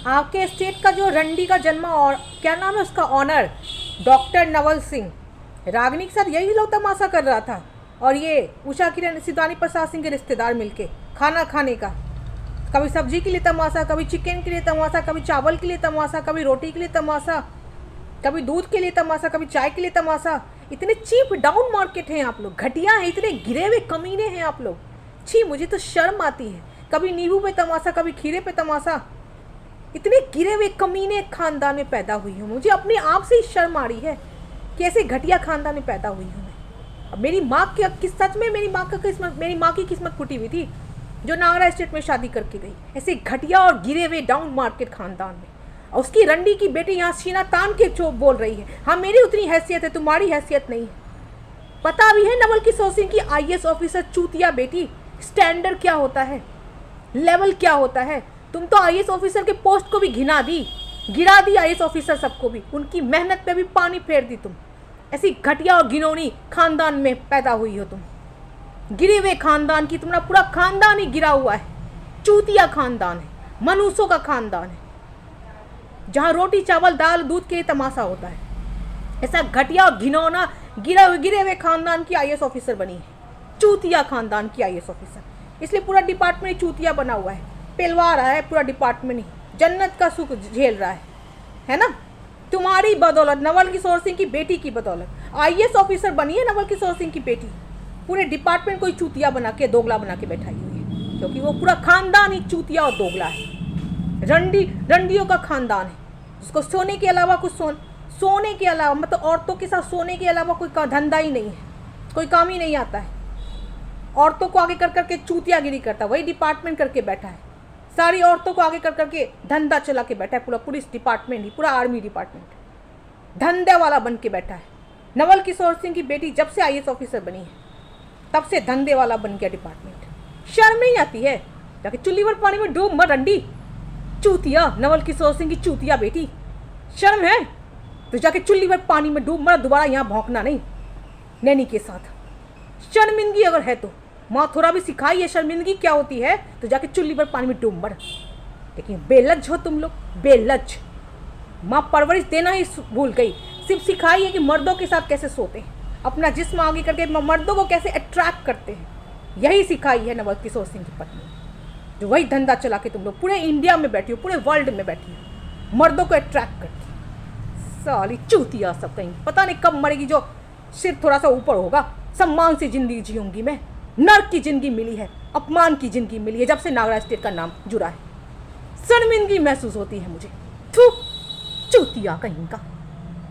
आपके स्टेट का जो रंडी का जन्म और क्या नाम है उसका ऑनर, डॉक्टर नवल सिंह, रागनी के साथ यही लोग तमाशा कर रहा था। और ये उषा किरण सिद्धानी प्रसाद सिंह के रिश्तेदार मिलके खाना खाने का, कभी सब्जी के लिए तमाशा, कभी चिकन के लिए तमाशा, कभी चावल के लिए तमाशा, कभी रोटी के लिए तमाशा, कभी दूध के लिए तमाशा, कभी चाय के लिए तमाशा। इतने चीप डाउन मार्केट हैं आप लोग, घटिया हैं, इतने गिरे हुए कमीने हैं आप लोग। छी, मुझे तो शर्म आती है। कभी नींबू पे तमाशा, कभी खीरे पे तमाशा। इतने गिरे हुए कमीने खानदान में पैदा हुई हूँ। मुझे अपने आप से ही शर्म आ रही है कि ऐसे घटिया खानदान में पैदा हुई हूँ मैं। अब मेरी माँ की सच में मेरी माँ की किस्मत फूटी हुई थी जो नागरा स्टेट में शादी करके गई, ऐसे घटिया और गिरे हुए डाउन मार्केट खानदान में। और उसकी रंडी की बेटी यहाँ सीना तान के चोप बोल रही है, हाँ मेरी उतनी हैसियत है, तुम्हारी हैसियत नहीं है। पता भी है नवल किशोर सिंह की IAS ऑफिसर चूतिया बेटी, स्टैंडर्ड क्या होता है, लेवल क्या होता है। तुम तो IAS ऑफिसर के पोस्ट को भी गिरा दी IAS ऑफिसर सबको भी, उनकी मेहनत पे भी पानी फेर दी तुम। ऐसी घटिया और घिनौनी खानदान में पैदा हुई हो तुम, गिरे हुए खानदान की। तुम्हारा पूरा खानदान ही गिरा हुआ है, चूतिया खानदान है, मनुष्यों का खानदान है, जहाँ रोटी चावल दाल दूध के लिए तमाशा होता है। ऐसा घटिया और घिनौना गिरे हुए खानदान की IAS ऑफिसर बनी है, चूतिया खानदान की IAS ऑफिसर। इसलिए पूरा डिपार्टमेंट चूतिया बना हुआ है, पिलवा रहा है पूरा डिपार्टमेंट ही, जन्नत का सुख झेल रहा है ना। तुम्हारी बदौलत, नवल किशोर सिंह की बेटी की बदौलत IAS ऑफिसर बनी है नवल किशोर सिंह की बेटी। पूरे डिपार्टमेंट को ही चूतिया बना के, दोगला बना के बैठाई हुई है, क्योंकि वो पूरा खानदान ही चूतिया और दोगला है। रंडियों का खानदान है, जिसको सोने के अलावा कुछ सोने के अलावा, मतलब औरतों के साथ सोने के अलावा कोई धंधा ही नहीं है, कोई काम ही नहीं आता है। औरतों को आगे कर करके चूतियागिरी करता है, वही डिपार्टमेंट करके बैठा है। सारी औरतों को आगे कर करके धंधा चला के बैठा है, पूरा पुलिस डिपार्टमेंट ही, पूरा आर्मी डिपार्टमेंट धंधे वाला बन के बैठा है। नवल किशोर सिंह की बेटी जब से IAS ऑफिसर बनी है तब से धंधे वाला बन गया डिपार्टमेंट। शर्म नहीं आती है? जाके चुल्ली पर पानी में डूब मर रंडी, चूतिया, नवल किशोर सिंह की चूतिया बेटी। शर्म है तो जाके चुल्ली पर पानी में डूब मर, दोबारा यहाँ भौंकना नहीं नैनी के साथ। शर्मिंदगी अगर है तो माँ थोड़ा भी सिखाई है शर्मिंदगी क्या होती है, तो जाके चुल्ली पर पानी में डूब मर। लेकिन बेलज्ज हो तुम लोग, बेलज्ज। माँ परवरिश देना ही भूल गई, सिर्फ सिखाई है कि मर्दों के साथ कैसे सोते हैं, अपना जिस्म आगे करके मर्दों को कैसे अट्रैक्ट करते हैं, यही सिखाई है नवल किशोर सिंह की पत्नी, जो वही धंधा चला के तुम लोग पूरे इंडिया में बैठी हो, पूरे वर्ल्ड में बैठी हो, मर्दों को अट्रैक्ट करती। साली चूतिया सब कहीं, पता नहीं कब मरेगी, जो सिर थोड़ा सा ऊपर होगा। सम्मान से जिंदगी जीऊंगी मैं, नर्क की जिंदगी मिली है, अपमान की जिंदगी मिली है जब से नागरा स्टेट का नाम जुड़ा है। शर्मिंदगी महसूस होती है मुझे, थू, चूतिया कहीं का।